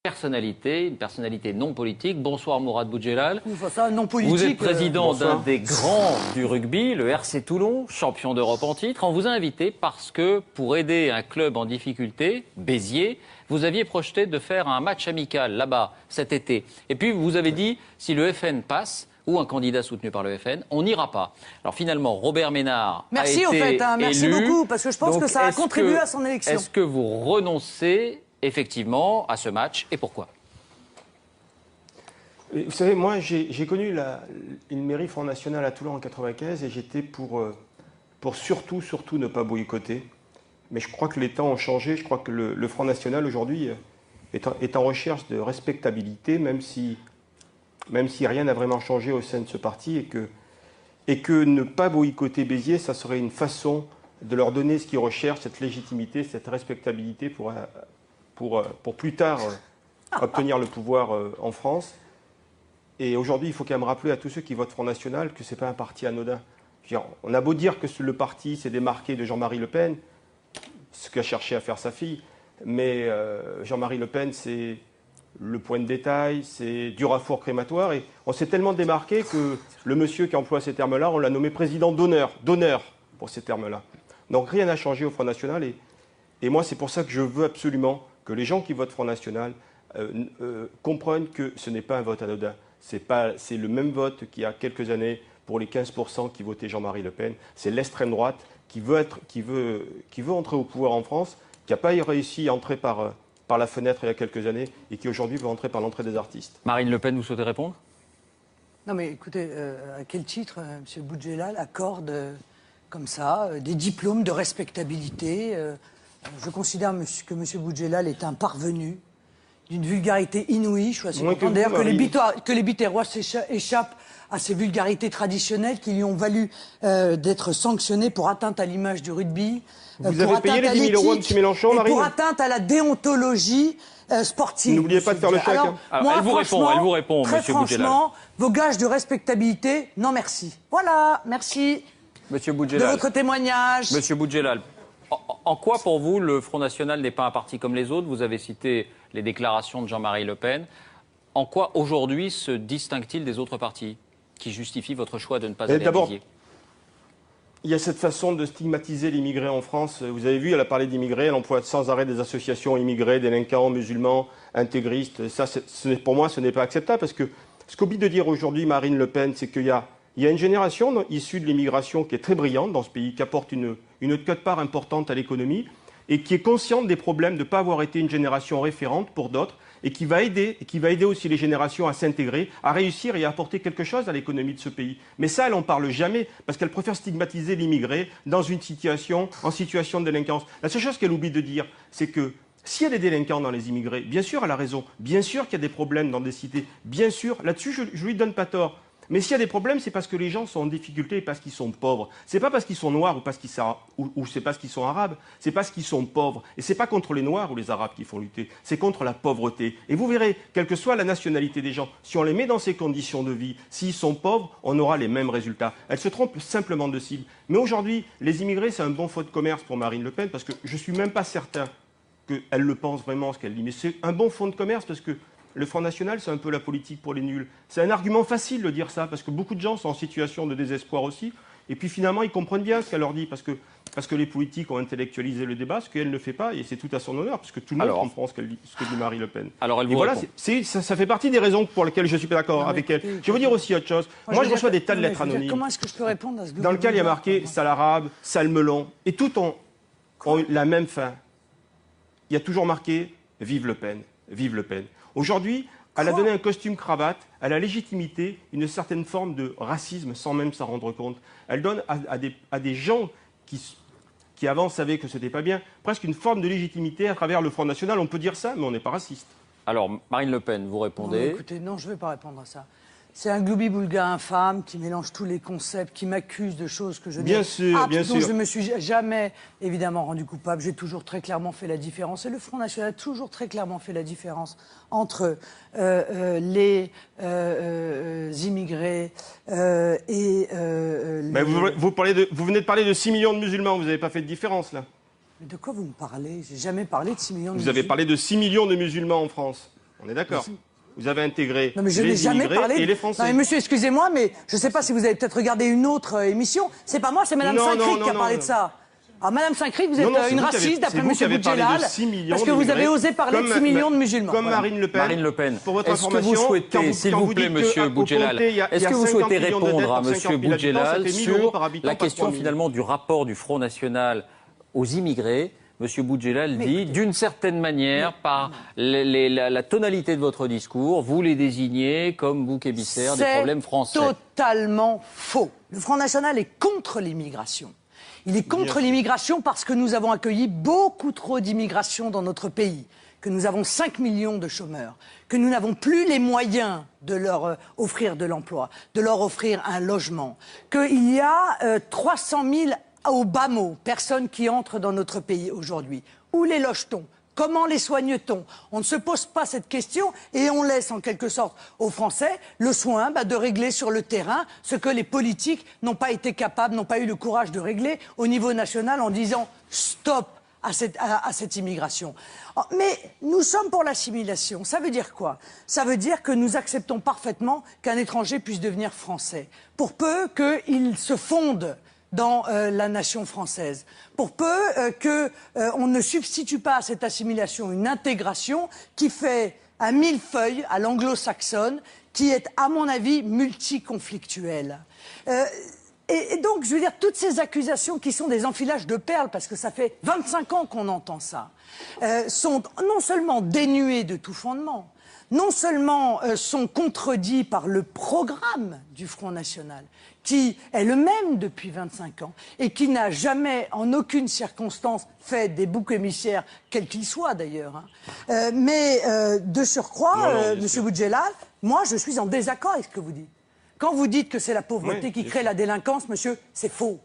Une personnalité non politique. Bonsoir Mourad Boudjelal. Ça, non politique, vous êtes président d'un des grands du rugby, le RC Toulon, champion d'Europe en titre. On vous a invité parce que pour aider un club en difficulté, Béziers, vous aviez projeté de faire un match amical là-bas cet été. Et puis vous avez dit, si le FN passe, ou un candidat soutenu par le FN, on n'ira pas. Alors finalement, Robert Ménard a été merci élu. beaucoup, parce que je pense que ça a contribué à son élection. Est-ce que vous renoncez effectivement à ce match et pourquoi? Vous savez, moi j'ai connu une mairie Front National à Toulon en 1995 et j'étais pour surtout ne pas boycotter. Mais je crois que les temps ont changé, je crois que le Front National aujourd'hui est en recherche de respectabilité, même si rien n'a vraiment changé au sein de ce parti et que ne pas boycotter Béziers, ça serait une façon de leur donner ce qu'ils recherchent, cette légitimité, cette respectabilité pour plus tard obtenir le pouvoir en France. Et aujourd'hui, il faut quand même rappeler à tous ceux qui votent Front National que ce n'est pas un parti anodin. Je veux dire, on a beau dire que le parti s'est démarqué de Jean-Marie Le Pen, ce qu'a cherché à faire sa fille, mais Jean-Marie Le Pen, c'est le point de détail, c'est du rafour crématoire, et on s'est tellement démarqué que le monsieur qui emploie ces termes-là, on l'a nommé président d'honneur pour ces termes-là. Donc rien n'a changé au Front National, et moi c'est pour ça que je veux absolument que les gens qui votent Front National comprennent que ce n'est pas un vote anodin. C'est le même vote qu'il y a quelques années pour les 15% qui votaient Jean-Marie Le Pen. C'est l'extrême droite qui veut entrer au pouvoir en France, qui n'a pas réussi à entrer par la fenêtre il y a quelques années et qui aujourd'hui veut entrer par l'entrée des artistes. Marine Le Pen, vous souhaitez répondre? Non mais écoutez, à quel titre M. Boudjelal accorde comme ça des diplômes de respectabilité je considère que M. Boudjelal est un parvenu d'une vulgarité inouïe. Je suis assez content d'ailleurs que les Biterrois échappent à ces vulgarités traditionnelles qui lui ont valu d'être sanctionnés pour atteinte à l'image du rugby. Vous avez payé les 10 000 euros de M. Mélenchon, Marine ? Pour atteinte à la déontologie sportive. N'oubliez pas de faire le chèque. Alors, elle vous répond, très M. Boudjelal. franchement, vos gages de respectabilité, non merci. Voilà, merci Monsieur Boudjelal, de votre témoignage. Monsieur Boudjelal, en quoi pour vous le Front National n'est pas un parti comme les autres? Vous avez cité les déclarations de Jean-Marie Le Pen. En quoi aujourd'hui se distingue-t-il des autres partis qui justifient votre choix de ne pas aller à Béziers? Il y a cette façon de stigmatiser l'immigré en France. Vous avez vu, elle a parlé d'immigrés, elle emploie sans arrêt des associations immigrées, délinquants, musulmans, intégristes. Ça, pour moi, ce n'est pas acceptable parce que ce qu'oublie de dire aujourd'hui Marine Le Pen, c'est qu'il y a une génération issue de l'immigration qui est très brillante dans ce pays, qui apporte une quote-part importante à l'économie et qui est consciente des problèmes de ne pas avoir été une génération référente pour d'autres et qui va aider aussi les générations à s'intégrer, à réussir et à apporter quelque chose à l'économie de ce pays. Mais ça, elle n'en parle jamais parce qu'elle préfère stigmatiser l'immigré en situation de délinquance. La seule chose qu'elle oublie de dire, c'est que s'il y a des délinquants dans les immigrés, bien sûr, elle a raison. Bien sûr qu'il y a des problèmes dans des cités. Bien sûr, là-dessus, je lui donne pas tort. Mais s'il y a des problèmes, c'est parce que les gens sont en difficulté et parce qu'ils sont pauvres. C'est pas parce qu'ils sont noirs ou c'est parce qu'ils sont arabes. C'est parce qu'ils sont pauvres. Et c'est pas contre les noirs ou les arabes qu'il faut lutter. C'est contre la pauvreté. Et vous verrez, quelle que soit la nationalité des gens, si on les met dans ces conditions de vie, s'ils sont pauvres, on aura les mêmes résultats. Elle se trompe simplement de cible. Mais aujourd'hui, les immigrés, c'est un bon fonds de commerce pour Marine Le Pen parce que je suis même pas certain qu'elle le pense vraiment ce qu'elle dit. Mais c'est un bon fonds de commerce parce que le Front National, c'est un peu la politique pour les nuls. C'est un argument facile de dire ça, parce que beaucoup de gens sont en situation de désespoir aussi. Et puis finalement, ils comprennent bien ce qu'elle leur dit, parce que les politiques ont intellectualisé le débat, ce qu'elle ne fait pas, et c'est tout à son honneur, parce que tout le monde comprend ce que dit Marie Le Pen. Alors elle vous voilà, répond. ça fait partie des raisons pour lesquelles je ne suis pas d'accord avec elle. Je vais vous dire aussi autre chose. Moi, je reçois des tas de lettres anonymes. Comment est-ce que je peux répondre à ce dans lequel il y a marqué sale arabe, sale melon, et tout ont la même fin. Il y a toujours marqué vive Le Pen, vive Le Pen. Aujourd'hui, elle a donné un costume cravate, elle a légitimité, une certaine forme de racisme sans même s'en rendre compte. Elle donne à des gens qui avant savaient que ce n'était pas bien, presque une forme de légitimité à travers le Front National. On peut dire ça, mais on n'est pas raciste. Alors, Marine Le Pen, vous répondez. Non, écoutez, non, je ne vais pas répondre à ça. C'est un gloubi-boulga infâme qui mélange tous les concepts, qui m'accuse de choses que je n'ai bien sûr. dont je ne me suis jamais évidemment rendu coupable. J'ai toujours très clairement fait la différence. Et le Front National a toujours très clairement fait la différence entre les immigrés et... Mais vous venez de parler de 6 millions de musulmans, vous n'avez pas fait de différence là. Mais de quoi vous me parlez? J'ai jamais parlé de 6 millions de musulmans. Vous avez parlé de 6 millions de musulmans en France. On est d'accord. Vous avez intégré Non, mais je n'ai les jamais immigrés parlé. et les Français. Non, mais monsieur, excusez-moi, mais je ne sais pas si vous avez peut-être regardé une autre émission. C'est pas moi, c'est Madame Saint-Cric qui a parlé de ça. Alors, Madame Saint-Cric, vous êtes une raciste, d'après Monsieur Boudjelal, parce que vous avez osé parler de 6 millions de musulmans. Comme Marine Le Pen. Marine Le Pen. Pour votre Est-ce que vous souhaitez, s'il vous plaît, Monsieur Boudjelal, est-ce que vous souhaitez répondre à Monsieur Boudjelal sur la question finalement du rapport du Front National aux immigrés? Monsieur Boudjelal dit, d'une certaine manière, par la tonalité de votre discours, vous les désignez comme bouc émissaire des problèmes français. C'est totalement faux. Le Front National est contre l'immigration. Il est contre l'immigration parce que nous avons accueilli beaucoup trop d'immigration dans notre pays, que nous avons 5 millions de chômeurs, que nous n'avons plus les moyens de leur offrir de l'emploi, de leur offrir un logement, qu'il y a 300 000 au bas mot personnes qui entrent dans notre pays aujourd'hui. Où les loge-t-on ? Comment les soigne-t-on? On ne se pose pas cette question et on laisse en quelque sorte aux Français le soin de régler sur le terrain ce que les politiques n'ont pas été capables, n'ont pas eu le courage de régler au niveau national en disant stop à cette immigration. Mais nous sommes pour l'assimilation. Ça veut dire quoi? Ça veut dire que nous acceptons parfaitement qu'un étranger puisse devenir français, pour peu qu'il se fonde dans la nation française, pour peu qu'on ne substitue pas à cette assimilation une intégration qui fait un millefeuille à l'anglo-saxonne, qui est, à mon avis, multiconflictuelle. Et donc, je veux dire, toutes ces accusations qui sont des enfilages de perles, parce que ça fait 25 ans qu'on entend ça, sont non seulement dénuées de tout fondement, non seulement sont contredits par le programme du Front National, qui est le même depuis 25 ans et qui n'a jamais, en aucune circonstance, fait des boucs émissaires, quels qu'ils soient d'ailleurs. Mais de surcroît, Monsieur Boudjelal, moi je suis en désaccord avec ce que vous dites. Quand vous dites que c'est la pauvreté qui crée la délinquance, monsieur, c'est faux.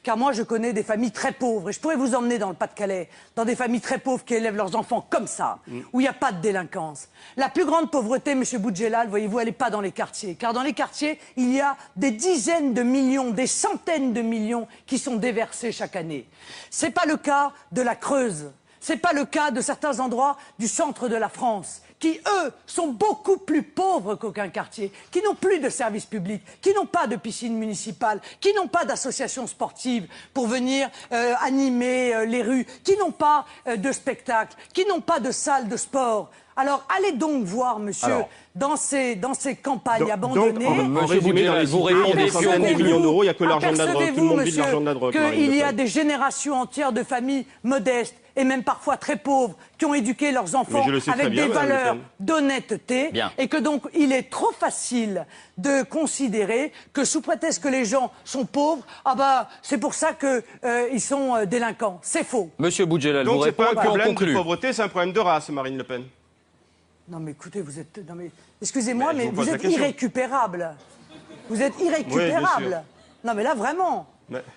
Car moi, je connais des familles très pauvres, et je pourrais vous emmener dans le Pas-de-Calais, dans des familles très pauvres qui élèvent leurs enfants comme ça, où il n'y a pas de délinquance. La plus grande pauvreté, monsieur Boudjelal, voyez-vous, elle n'est pas dans les quartiers. Car dans les quartiers, il y a des dizaines de millions, des centaines de millions qui sont déversés chaque année. Ce n'est pas le cas de la Creuse. Ce n'est pas le cas de certains endroits du centre de la France, qui, eux, sont beaucoup plus pauvres qu'aucun quartier, qui n'ont plus de services publics, qui n'ont pas de piscine municipale, qui n'ont pas d'associations sportives pour venir animer les rues, qui n'ont pas de spectacles, qui n'ont pas de salles de sport. Alors, allez donc voir, monsieur, dans ces campagnes abandonnées. En résumé, dans les vous répondez sur des millions d'euros, il n'y a que l'argent de la drogue. Tout le monde vit de l'argent de la drogue. Qu'il y a des générations entières de familles modestes et même parfois très pauvres qui ont éduqué leurs enfants avec des valeurs d'honnêteté et que donc il est trop facile de considérer que sous prétexte que les gens sont pauvres, c'est pour ça qu'ils sont délinquants. C'est faux. Monsieur Boudjelal, vous donc c'est pas répondez un en problème conclut. de pauvreté, c'est un problème de race, Marine Le Pen. Non mais écoutez, vous êtes... Non, mais... Excusez-moi, mais je vous vous pose la êtes question. irrécupérable. Vous êtes irrécupérable. Oui, non mais là, vraiment.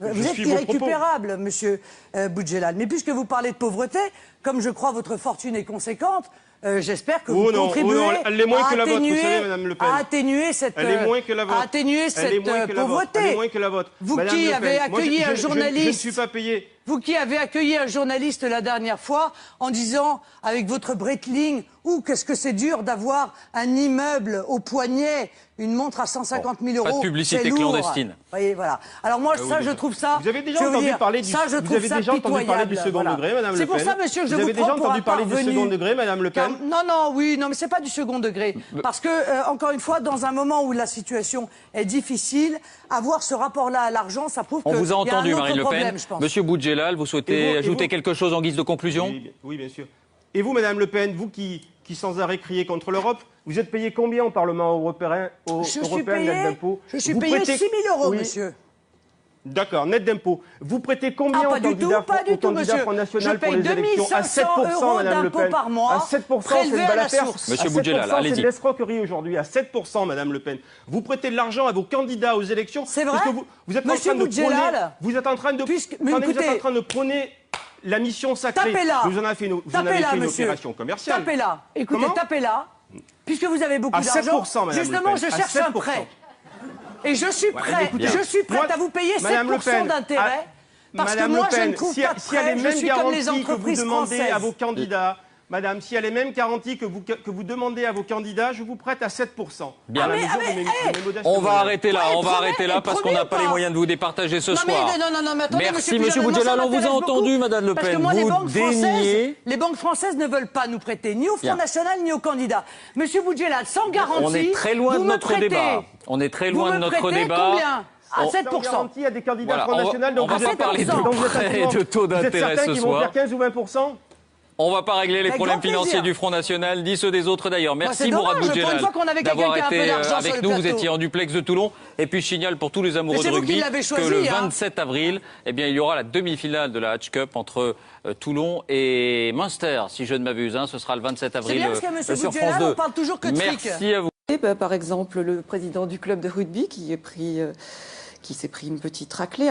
Vous êtes irrécupérable, monsieur Boudjelal. Mais puisque vous parlez de pauvreté, comme je crois votre fortune est conséquente, j'espère que vous contribuez elle est moins que la vôtre, vous savez, Madame Le Pen. à atténuer cette Elle est moins que la vôtre. à atténuer cette Elle est moins que la vôtre. pauvreté. Elle est moins que la vôtre. Vous Madame qui Le Pen, avez accueilli un journaliste... Je ne suis pas payé. Vous qui avez accueilli un journaliste la dernière fois en disant, avec votre Breitling, qu'est-ce que c'est dur d'avoir un immeuble au poignet, une montre à 150 000 euros. Pas de publicité c'est lourd. clandestine. Vous voyez, voilà. Alors moi, ça, je trouve ça... Vous avez déjà entendu parler du second degré, Madame Le Pen? C'est pour ça, monsieur, je vous prends pour un Vous avez déjà entendu parler du second degré, Madame Le Pen? Non, mais c'est pas du second degré. Parce que, encore une fois, dans un moment où la situation est difficile, avoir ce rapport-là à l'argent, ça prouve qu'il y a un autre problème. On vous a entendu, Marine Le Pen. Monsieur Boudjelal, vous souhaitez ajouter quelque chose en guise de conclusion? Oui, bien sûr. Et vous, Madame Le Pen, vous qui sans arrêt criez contre l'Europe, vous êtes payé combien au Parlement européen net d'impôts? Je suis payé 6 000 euros, monsieur. D'accord, net d'impôts. Vous prêtez combien au candidat Front National pour les élections? À 7%, Madame Le Pen. Par mois, à 7%, c'est une balle à faire. Monsieur Boudjelal, allez-y. C'est de l'escroquerie aujourd'hui. À 7%, Madame Le Pen. Vous prêtez de l'argent à vos candidats aux élections. C'est vrai. Vous êtes Monsieur Boudjelal. Vous êtes en train de prôner la mission sacrée. Tapez-là. Vous en avez fait une opération commerciale. Tapez-là. Écoutez, tapez-là. Puisque vous avez beaucoup d'argent. À 7%, Madame justement, Le Pen. je cherche un prêt. Et je suis prête, à vous payer 7% d'intérêt, parce que moi, je ne trouve pas de prêt, je suis comme les entreprises françaises. À vos candidats Madame, s'il y a les mêmes garanties que vous demandez à vos candidats, je vous prête à 7%. Bien. À la mesure de mes modestes On va moyens. arrêter là, on va arrêter là parce qu'on n'a pas les moyens de vous départager ce soir. Non, mais attendez, Merci, Monsieur monsieur Boudjelal, on vous a entendu, Madame Le Parce que Pen. moi, Vous déniez. les banques françaises ne veulent pas nous prêter ni au Front Bien. National ni aux candidats. Monsieur Boudjelal, sans garantie, On est très loin vous de me notre prêtez. débat. On est très loin de Vous me notre prêtez débat. combien À 7%. Sans garantie à des candidats Voilà, Front National, on donc va vous pas êtes parler de donc vous êtes prêts et assurant. de taux Vous êtes d'intérêt certain ce qu'ils vont soir. faire 15 ou 20%? On va pas régler les Avec problèmes grand financiers plaisir. du Front National, ni ceux des autres d'ailleurs. Merci c'est Mourad dommage, pour une Boudjelal fois qu'on avait quelqu'un d'avoir qui a un peu été d'argent sur avec le nous. Vous plateau. étiez en duplex de Toulon. Et puis je signale pour tous les amoureux Mais c'est de vous qui rugby l'avez que choisi, le hein. 27 avril, eh bien, il y aura la demi-finale de la Hatch Cup entre Toulon et Munster, si je ne m'abuse. Hein. Ce sera le 27 avril bien parce qu'à M. sur Boudjelal, France 2. on parle toujours que de fric. Merci à vous. Par exemple, le président du club de rugby qui s'est pris une petite raclée.